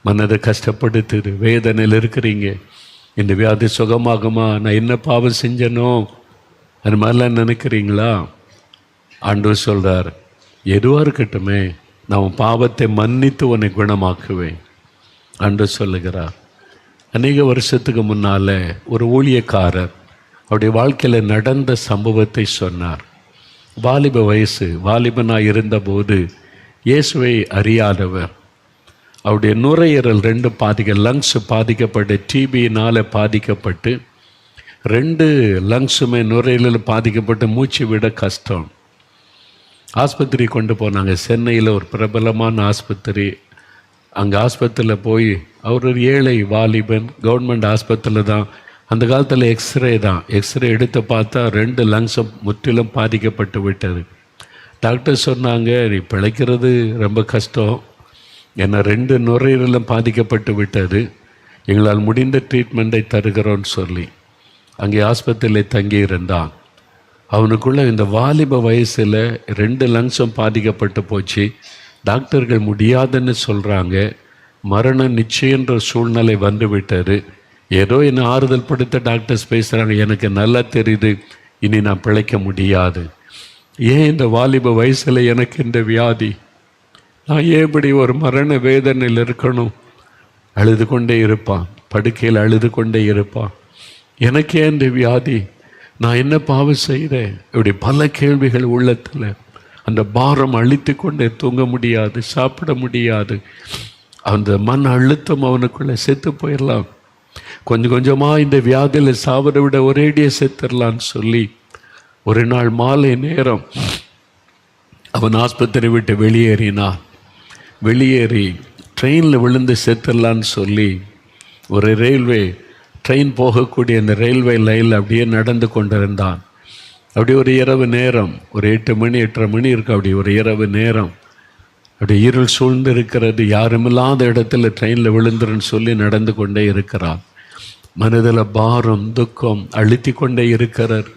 மனதை கஷ்டப்படுத்துது, வேதனையில் இருக்கிறீங்க. இந்த வியாதி சுகமாகுமா? நான் என்ன பாவம் செஞ்சனோ அது மாதிரிலாம் நினைக்கிறீங்களா? ஆண்டவர் சொல்கிறார், எதுவாக இருக்கட்டுமே, நான் உன் பாவத்தை மன்னித்து உன்னை குணமாக்குவேன் ஆண்டவர் சொல்லுகிறார். அநேக வருஷத்துக்கு முன்னால் ஒரு ஊழியக்காரர் அவருடைய வாழ்க்கையில் நடந்த சம்பவத்தை சொன்னார். வாலிப வயசு, வாலிபனாக இருந்தபோது இயேசுவை அறியாதவர். அவருடைய நுரையீரல் 2 லங்ஸ் பாதிக்கப்பட்டு, டிபியினால் பாதிக்கப்பட்டு, 2 லங்ஸுமே நுரையீரல் பாதிக்கப்பட்டு மூச்சு விட கஷ்டம். ஆஸ்பத்திரி கொண்டு போனாங்க. சென்னையில் ஒரு பிரபலமான ஆஸ்பத்திரி. அங்கே ஆஸ்பத்திரியில் போய், அவர் ஒரு ஏழை வாலிபன், கவர்மெண்ட் ஆஸ்பத்திரியில் தான். அந்த காலத்தில் எக்ஸ்ரே தான். எக்ஸ்ரே எடுத்து பார்த்தா 2 லங்ஸும் முற்றிலும் பாதிக்கப்பட்டு விட்டது. டாக்டர் சொன்னாங்க, நீ பிழைக்கிறது ரொம்ப கஷ்டம், ஏன்னா 2 நுரையீரலும் பாதிக்கப்பட்டு விட்டது, எங்களால் முடிந்த ட்ரீட்மெண்ட்டை தருகிறோன்னு சொல்லி அங்கே ஆஸ்பத்திரியில் தங்கி இருந்தான். அவனுக்குள்ளே இந்த வாலிப வயசில் 2 லங்ஸும் பாதிக்கப்பட்டு போச்சு. டாக்டர்கள் முடியாதுன்னு சொல்கிறாங்க. மரண நிச்சயன்ற சூழ்நிலை வந்து விட்டது. ஏதோ என்னை ஆறுதல் படுத்த டாக்டர்ஸ் பேசுகிறாங்க, எனக்கு நல்லா தெரியுது இனி நான் பிழைக்க முடியாது. ஏன் இந்த வாலிப வயசில் எனக்கு இந்த வியாதி? நான் ஏன் இப்படி ஒரு மரண வேதனையில் இருக்கணும்? அழுது கொண்டே இருப்பான், படுக்கையில் அழுது கொண்டே இருப்பான். எனக்கே இந்த வியாதி, நான் என்ன பாவம் செய்கிறேன்? இப்படி பல கேள்விகள் உள்ளத்தில். அந்த பாரம் அழித்து கொண்டே தூங்க முடியாது, சாப்பிட முடியாது. அந்த மன அழுத்தம் அவனுக்குள்ளே செத்து போயிடலாம். கொஞ்சம் கொஞ்சமாக இந்த வியாதியில் சாவதை விட ஒரேடியே செத்துடலான்னு சொல்லி ஒரு நாள் மாலை நேரம் அவன் ஆஸ்பத்திரி விட்டு வெளியேறினான். வெளியேறி ட்ரெயினில் விழுந்து செத்துடலான்னு சொல்லி ஒரு ட்ரெயின் போகக்கூடிய அந்த ரயில்வே லைனில் அப்படியே நடந்து கொண்டிருந்தான். அப்படி ஒரு இரவு நேரம், ஒரு 8 மணி 8:30 மணி இருக்கு. அப்படி ஒரு இரவு நேரம், அப்படி இருள் சூழ்ந்து இருக்கிறது. யாருமில்லாத இடத்துல ட்ரெயினில் விழுந்துருன்னு சொல்லி நடந்து கொண்டே இருக்கிறான். மனதில் பாரம், துக்கம் அழுத்தி கொண்டே இருக்கிறார்.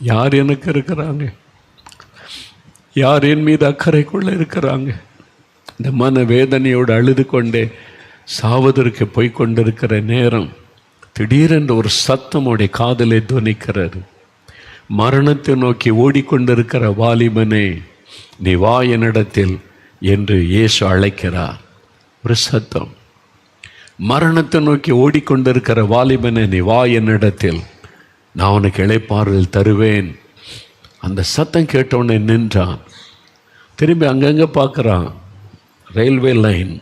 யார் எனக்கு இருக்கிறாங்க? யார் என் மீது அக்கறைக்குள்ளே இருக்கிறாங்க? இந்த மன வேதனையோடு அழுது கொண்டே சாவதற்கு போய்கொண்டிருக்கிற நேரம் திடீரென்று ஒரு சத்தம் அவருடைய காதலை துணிக்கிறது. மரணத்தை நோக்கி ஓடிக்கொண்டிருக்கிற வாலிபனே, நீ வா என்னிடத்தில் என்று இயேசு அழைக்கிறார். ஒரு சத்தம். மரணத்தை நோக்கி ஓடிக்கொண்டிருக்கிற வாலிபனே, நீ வா என்னிடத்தில், நான் உனக்கு இளைப்பாறுதல் தருவேன். அந்த சத்தம் கேட்டவுடனே நின்றான். திரும்பி அங்கங்கே பார்க்குறான். ரயில்வே லைன்,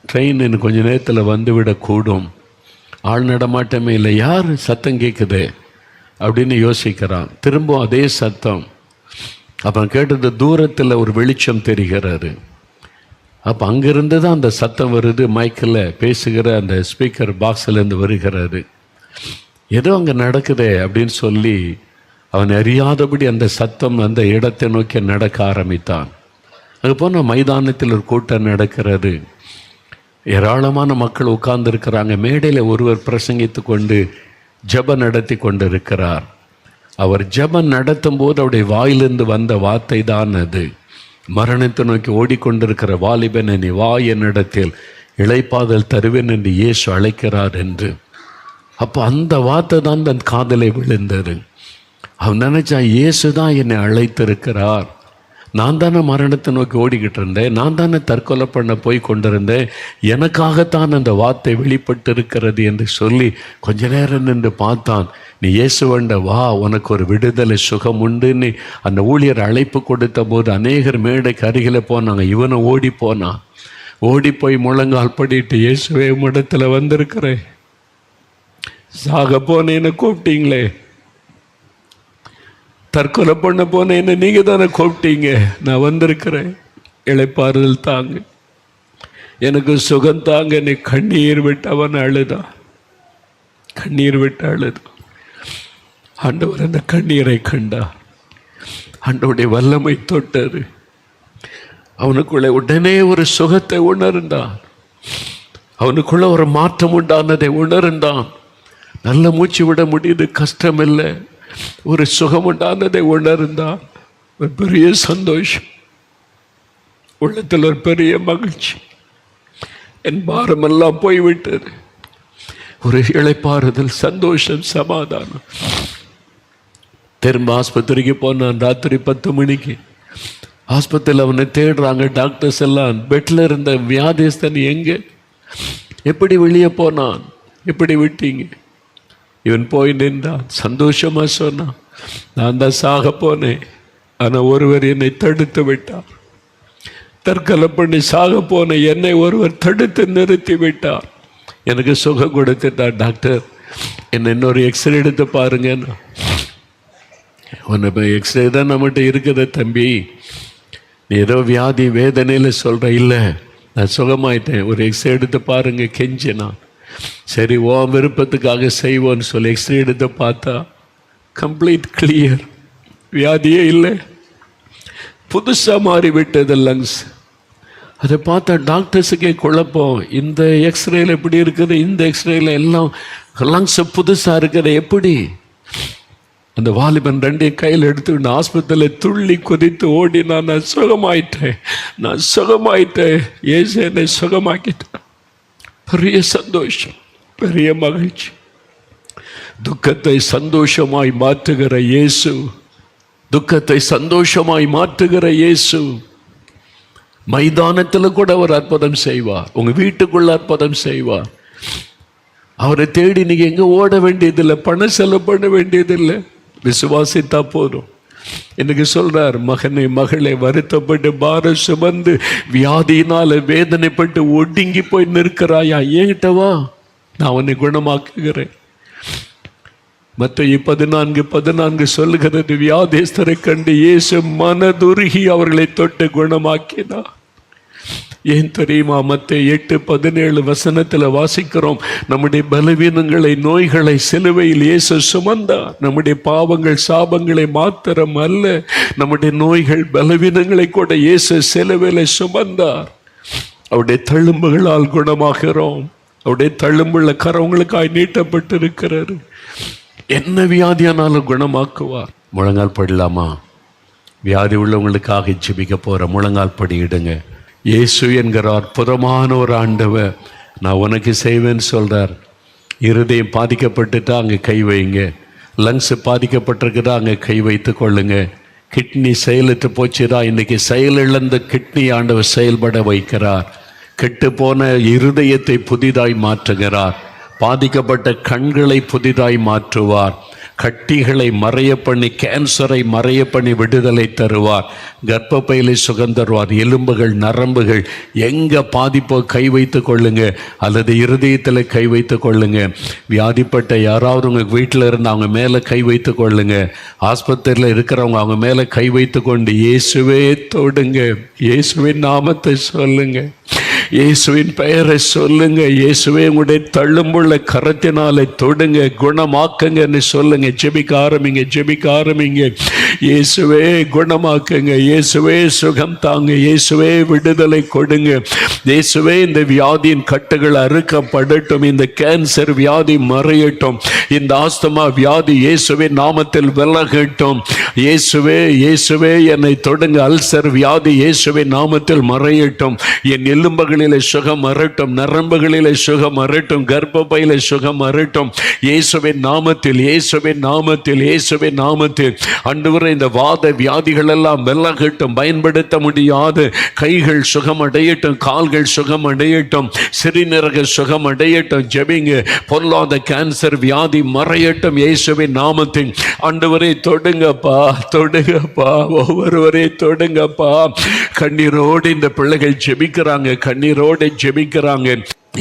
ட்ரெயின் இன்னும் கொஞ்சம் நேரத்தில் வந்துவிடக்கூடும், ஆள் நடமாட்டமே இல்லை, யார் சத்தம் கேட்குது அப்படின்னு யோசிக்கிறான். திரும்ப அதே சத்தம். அப்போ கேட்டது தூரத்தில் ஒரு வெளிச்சம் தெரிகிறது. அப்போ அங்கிருந்து தான் அந்த சத்தம் வருது. மைக்கில் பேசுகிற அந்த ஸ்பீக்கர் பாக்ஸ்லேருந்து வருகிறது. ஏதோ அங்கே நடக்குதே அப்படின்னு சொல்லி அவன் அறியாதபடி அந்த சத்தம் அந்த இடத்தை நோக்கி நடக்க ஆரம்பித்தான். அங்கே போனால் மைதானத்தில் ஒரு கூட்டம் நடக்கிறது. ஏராளமான மக்கள் உட்கார்ந்துருக்கிறாங்க. மேடையில் ஒருவர் பிரசங்கித்து கொண்டு ஜெபம் நடத்தி கொண்டு இருக்கிறார். அவர் ஜெபம் நடத்தும் போது அவருடைய வாயிலிருந்து வந்த வார்த்தை தான் அது. மரணத்தை நோக்கி ஓடிக்கொண்டிருக்கிற வாலிபன், நீ வா என்னிடத்தில், இளைப்பாறுதல் தருவேன் என்று இயேசு அழைக்கிறார் என்று. அப்போ அந்த வார்த்தை தான் தன் காதலை விழுந்தது. அவன் நினைச்சான், இயேசு தான் என்னை அழைத்திருக்கிறார், நான் தானே மரணத்தை நோக்கி ஓடிக்கிட்டு இருந்தேன், நான் தானே தற்கொலை பண்ண போய் கொண்டிருந்தேன், எனக்காகத்தான் அந்த வார்த்தை வெளிப்பட்டு இருக்கிறது என்று சொல்லி கொஞ்ச நேரம் நின்று பார்த்தான். நீ இயேசுவண்ட வா, உனக்கு ஒரு விடுதலை சுகம் உண்டுன்னு அந்த ஊழியர் அழைப்பு கொடுத்த போது அநேகர் மேடைக்கு அருகில் போனாங்க. இவனை ஓடி போனான். ஓடி போய் முழங்கால் படிட்டு, இயேசுவே உம்மிடத்தில் வந்திருக்கிறேன், சாக போனேன்னு கூப்பிட்டீங்களே, தற்கொலை பண்ண போனேன்னு நீங்க தானே கூப்பிட்டீங்க, நான் வந்திருக்கிறேன், இளைப்பாறுதல் தாங்க, எனக்கு சுகம் தாங்க. நீ கண்ணீர் விட்டு அவன் அழுதான், கண்ணீர் விட்டு அழுதான். ஆண்டவர் அந்த கண்ணீரை கண்டார், ஆண்டவருடைய வல்லமை தொட்டது. அவனுக்குள்ளே உடனே ஒரு சுகத்தை உணர்ந்தான், அவனுக்குள்ள ஒரு மாற்றம் உண்டானதை உணர்ந்தான். நல்ல மூச்சு விட முடியுது, கஷ்டம் இல்லை, ஒரு சுகம் உண்டானதை உணர்ந்தான். ஒரு பெரிய சந்தோஷம், உள்ளத்தில் ஒரு பெரிய மகிழ்ச்சி. என் பாரமெல்லாம் போய்விட்டது, ஒரு இளைப்பாறுதல், சந்தோஷம், சமாதானம். திரும்ப ஆஸ்பத்திரிக்கு போனான். ராத்திரி 10 மணிக்கு ஆஸ்பத்திரியில் அவனை தேடுறாங்க டாக்டர்ஸ் எல்லாம். பெட்டில் இருந்த வியாதிஸ்தன் எங்கே, எப்படி வெளியே போனான், எப்படி விட்டீங்க? இவன் போய் நின்றான், சந்தோஷமா சொன்னான், நான் தான் சாக போனேன், ஆனால் ஒருவர் என்னை தடுத்து விட்டார், தற்கொலை பண்ணி சாக போன என்னை ஒருவர் தடுத்து நிறுத்தி விட்டார், எனக்கு சுகம் கொடுத்துட்டார். டாக்டர் என்ன இன்னொரு எக்ஸ்ரே எடுத்து பாருங்கன்னா, உன்னை எக்ஸ்ரே தான் நம்மகிட்ட இருக்குது தம்பி, நீ ஏதோ வியாதி வேதனையில் சொல்கிற, இல்லை நான் சுகமாயிட்டேன், ஒரு எக்ஸ்ரே எடுத்து பாருங்க கெஞ்சினான். சரி உன் விருப்பத்துக்காக செய்வோன்னு சொல்லி எக்ஸ்ரே எடுத்து பார்த்தா கம்ப்ளீட் கிளியர், வியாதியே இல்லை, புதுசாக மாறிவிட்டது லங்ஸ். அதை பார்த்தா டாக்டர்ஸுக்கே குழப்பம், இந்த எக்ஸ்ரேல எப்படி இருக்குது, இந்த எக்ஸ்ரேல எல்லாம் லங்ஸ் புதுசாக இருக்குது, எப்படி? அந்த வாலிபன் 2 கையில் எடுத்துக்கிட்டு ஆஸ்பத்திரியில் துள்ளி குதித்து ஓடி, நான் சுகமாயிட்டேன், நான் சுகமாயிட்டேன், ஏசு என்னை சுகமாக்கிட்டேன். பெரிய சந்தோஷம், பெரிய மகிழ்ச்சி. துக்கத்தை சந்தோஷமாய் மாற்றுகிற இயேசு, துக்கத்தை சந்தோஷமாய் மாற்றுகிற இயேசு. மைதானத்தில் கூட அவர் அற்புதம் செய்வார், உங்க வீட்டுக்குள்ள அற்புதம் செய்வார். அவரை தேடி நீங்க எங்க ஓட வேண்டியதில்லை, பணம் செலவு பண்ண வேண்டியதில்லை, விசுவாசித்தா போதும். எனக்கு சொல்றார், மகனே மகளே, வருத்தப்பட்டு பாரம் சுமந்து வியாதியினால வேதனைப்பட்டு ஒடுங்கி போய் நிற்கிறாயா, ஏகிட்ட வா, நான் உன்னை குணமாக்குகிறேன். மத்தேயு 14:14 சொல்லுகிறது, வியாதிஸ்தரை கண்டு இயேசு மனதுருகி அவர்களை தொட்டு குணமாக்கினார். ஏன் தெரியுமா? மத்தேயு 8:17 வாசிக்கிறோம், நம்முடைய பலவீனங்களை, நோய்களை சிலுவையில் இயேசு சுமந்தார். நம்முடைய பாவங்கள் சாபங்களை மாத்திரம் அல்ல, நம்முடைய நோய்கள் பலவீனங்களை கூட இயேசு சிலுவையில் சுமந்தார். அவருடைய தழும்புகளால் குணமாகிறோம். அவருடைய தழும்புள்ள கரவங்களுக்காய் நீட்டப்பட்டிருக்கிறார். என்ன வியாதியானாலும் குணமாக்குவார். முழங்கால் படிடலாமா? வியாதி உள்ளவங்களுக்காக ஜெபிக்க போற, முழங்கால் படியிடுங்க. இயேசு என்கிற அற்புதமான ஒரு ஆண்டவர் நான் உனக்கு செய்வேன்னு சொல்றார். இருதயம் பாதிக்கப்பட்டுட்டா அங்கே கை வைங்க, லங்ஸ் பாதிக்கப்பட்டிருக்குதா அங்கே கை வைத்து கொள்ளுங்க. கிட்னி செயலற்று போச்சுதா, இன்னைக்கு செயலிழந்த கிட்னி ஆண்டவர் செயல்பட வைக்கிறார். கெட்டு போன இருதயத்தை புதிதாய் மாற்றுகிறார். பாதிக்கப்பட்ட கண்களை புதிதாய் மாற்றுவார். கட்டிகளை மறைய பண்ணி, கேன்சரை மறைய பண்ணி விடுதலை தருவார். கர்ப்பப்பையிலை சுகம் தருவார். எலும்புகள், நரம்புகள் எங்க பாதிப்போ கை வைத்து கொள்ளுங்க, அல்லது இருதயத்தில் கை வைத்து கொள்ளுங்க. வியாதிப்பட்ட யாராவது உங்க வீட்டில் இருந்து அவங்க மேலே கை வைத்து கொள்ளுங்க. ஆஸ்பத்திரியில் இருக்கிறவங்க அவங்க மேலே கை வைத்து கொண்டு இயேசுவே தொடுங்க, இயேசுவின் நாமத்தை சொல்லுங்க, இயேசுவின் பெயரை சொல்லுங்க. இயேசுவே உங்களுடைய தள்ளும்புள்ள கரத்தினாலே தொடுங்க, குணமாக்குங்கன்னு சொல்லுங்க. ஜெபிக்க ஆரம்பிங்க, ஜெபிக்க ஆரம்பிங்க. இயேசுவே குணமாக்குங்க, இயேசுவே சுகம் தாங்க, இயேசுவே விடுதலை கொடுங்க. இயேசுவே இந்த வியாதியின் கட்டுகள் அறுக்கப்படட்டும், இந்த கேன்சர் வியாதி மறையட்டும், இந்த ஆஸ்துமா வியாதி இயேசுவின் நாமத்தில் விலகட்டும். இயேசுவே இயேசுவே என்னை தொடுங்க. அல்சர் வியாதி இயேசுவின் நாமத்தில் மறையட்டும். என் எலும்புகள் எலும்புகளிலே சுகம் வரட்டும், நரம்புகளிலே சுகம் வரட்டும், கர்ப்பப்பையிலே சுகம் வரட்டும். இயேசுவின் நாமத்தில், இயேசுவின் நாமத்தில், இயேசுவின் நாமத்தில். ஆண்டவரே, இந்த வாத வியாதிகள் எல்லாம் விலகட்டும். பயன்படுத்த முடியாது கைகள் சுகம் அடையட்டும், கால்கள் சுகம் அடையட்டும், சிறுநீரக சுகம் அடையட்டும். ஜெபிங்க. பொல்லாத கேன்சர் வியாதி மறையட்டும் இயேசுவின் நாமத்தில். ஆண்டவரே தொடுங்கப்பா, தொடுங்கப்பா, ஒவ்வொருவரே தொடுங்கப்பா. கண்ணீரோடு இந்த பிள்ளைகள் ஜெபிக்கிறாங்க, கண்ணீரோடு ஜெபிக்கிறாங்க.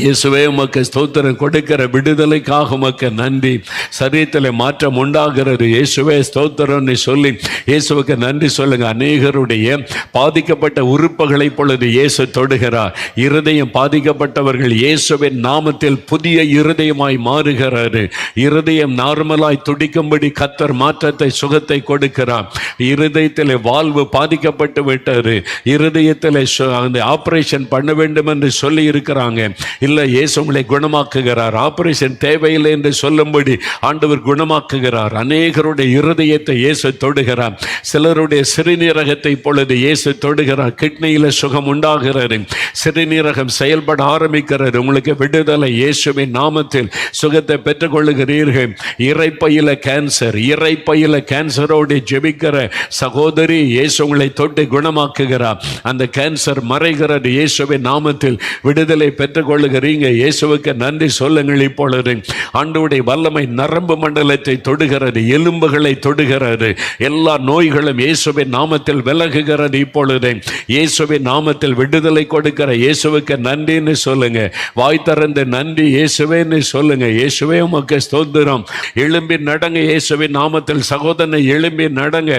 இயேசுவே, உமக்கு ஸ்தோத்திரம். கொடுக்கிற விடுதலைக்காக உமக்கு நன்றி. சரீரத்தில் மாற்றம் உண்டாகிறது. இயேசுவே ஸ்தோத்திரம் சொல்லி இயேசுவுக்கு நன்றி சொல்லுங்க. அநேகருடைய பாதிக்கப்பட்ட உறுப்புகளை பொழுது இயேசு தொடுகிறார். இருதயம் பாதிக்கப்பட்டவர்கள் இயேசுவின் நாமத்தில் புதிய இருதயமாய் மாறுகிறாரு. இருதயம் நார்மலாய் துடிக்கும்படி கர்த்தர் மாற்றத்தை, சுகத்தை கொடுக்கிறார். இருதயத்தில் வாழ்வு பாதிக்கப்பட்டு விட்டாரு. இருதயத்தில் அந்த ஆபரேஷன் பண்ண வேண்டும் என்று சொல்லி இருக்கிறாங்க. இல்லை, இயேசு உங்களை குணமாக்குகிறார். ஆபரேஷன் தேவையில்லை என்று சொல்லும்படி ஆண்டவர் குணமாக்குகிறார். அநேகருடைய இருதயத்தை இயேசு தொடுகிறார். சிலருடைய சிறுநீரகத்தை பொழுது இயேசு தொடுகிறார். கிட்னியில சுகம் உண்டாகிறது. சிறுநீரகம் செயல்பட ஆரம்பிக்கிறது. உங்களுக்கு விடுதலை இயேசுவின் நாமத்தில். சுகத்தை பெற்றுக்கொள்ளுகிறீர்கள். இரைப்பையில கேன்சர், இரைப்பையில கேன்சரோடு ஜெபிக்கிற சகோதரி, இயேசு உங்களை தொட்டு குணமாக்குகிறார். அந்த கேன்சர் மறைகிறது இயேசுவின் நாமத்தில். விடுதலை பெற்றுக்கொள்ளுகிறீங்க. இயேசுவுக்கு நன்றி சொல்லுங்கள். இப்பொழுது ஆண்டவருடைய வல்லமை நரம்பு மண்டலத்தை தொடுகிறது, எலும்புகளை தொடுகிறது. எல்லா நோய்களும் இயேசுவின் நாமத்தில் விலகுகிறது. இப்பொழுது இயேசுவின் நாமத்தில் விடுதலை கொடுக்கிற இயேசுவுக்கு நன்றின்னு சொல்லுங்க. வாய் திறந்து நன்றி இயேசுவேன்னு சொல்லுங்க. இயேசுவே உமக்கு ஸ்தோத்திரம். எழும்பி நடங்க இயேசுவின் நாமத்தில். சகோதரனை எழும்பி நடங்க.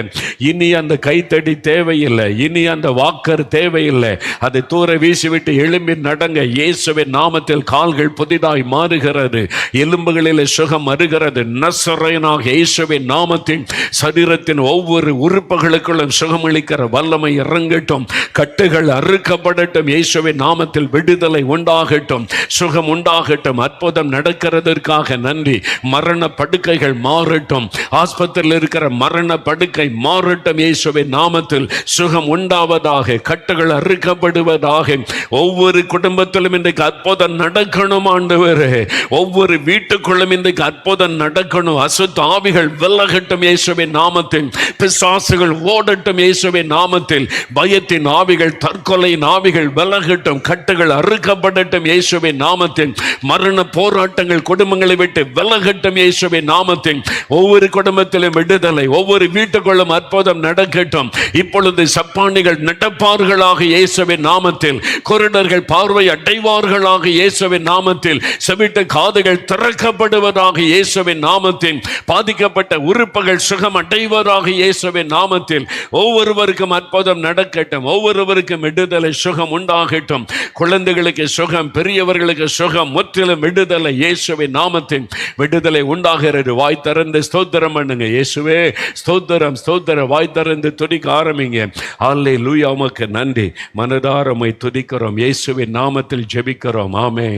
இனி அந்த கைத்தடி தேவையில்லை, இனி அந்த வாக்கர் தேவையில்லை. அதை தூர வீசிவிட்டு எழும்பி நடங்க இயேசுவின் நாமத்தில். கால்கள் புதிதாய் மாறுகிறது, எலும்புகளில் சுகம் வருகிறது. நசரேயனாக இயேசுவின் நாமத்தில் சரீரத்தின் ஒவ்வொரு உறுப்புகளுக்குள்ளும் சுகமளிக்கிற வல்லமை இறங்கட்டும். கட்டுகள் அறுக்கப்படட்டும் இயேசுவின் நாமத்தில். விடுதலை உண்டாகட்டும், சுகம் உண்டாகட்டும். அற்புதம் நடக்கிறதற்காக நன்றி. மரண படுக்கைகள் மாறட்டும். ஆஸ்பத்திரியில் இருக்கிற மரண படுக்கை மாறட்டும் இயேசுவின் நாமத்தில். சுகம் உண்டாவதாக, கட்டுகள் அறுக்கப்படுவதாக. ஒவ்வொரு குடும்பத்திலும் இன்றைக்கு அற்புதம் நடக்கணும் ஆண்டவரே. ஒவ்வொரு வீட்டுக்குள்ளும் இன்றைக்கு அற்புதம் நடக்கணும். அசுத்த ஆவிகள் விலகட்டும் இயேசுவின் நாமத்தில். பிசாசுகள் ஓடட்டும் இயேசுவின் நாமத்தில். பயத்தின் ஆவிகள், தற்கொலையின் ஆவிகள் விலகட்டும். கட்டுகள் அறுக்கப்படட்டும் இயேசுவின் நாமத்தில். மரண போராட்டங்கள் குடும்பங்களை விட்டு விலகட்டும் இயேசுவின் நாமத்தில். ஒவ்வொரு குடும்பத்திலும் விடுதலை, ஒவ்வொரு வீட்டுக்குள்ளும் அற்புதம் நடக்கட்டும். இப்பொழுது சப்பானிகள் நடப்பார்களாக இயேசுவின் நாமத்தில். குருடர்கள் பார்வை அடைவார்களாக இயேசுவின் நாமத்தில். செவிட்ட காதுகள் திறக்கப்படுவதாக இயேசுவின் நாமத்தில். பாதிக்கப்பட்ட உறுப்புகள் சுகம் அடைவதாக இயேசுவின் நாமத்தில். ஒவ்வொருவருக்கும் அற்புதம் நடக்கட்டும். ஒவ்வொருவருக்கும் விடுதலை, சுகம் உண்டாகட்டும். குழந்தைகளுக்கு சுகம், பெரியவர்களுக்கு சுகம், முற்றிலும் விடுதலை இயேசுவின் நாமத்தில். விடுதலை உண்டாகிறது. வாய் திறந்து ஸ்தோத்திரம் பண்ணுங்க. இயேசுவே ஸ்தோத்திரம், ஸ்தோத்திரம். வாய் திறந்து துதிக்க ஆரம்பிங்க. அல்லேலூயா, உமக்கு நன்றி. மனதார உம்மை துதிக்கிறோம். இயேசுவின் நாமத்தில் ஜெபிக்கிறோம். ஆமென்.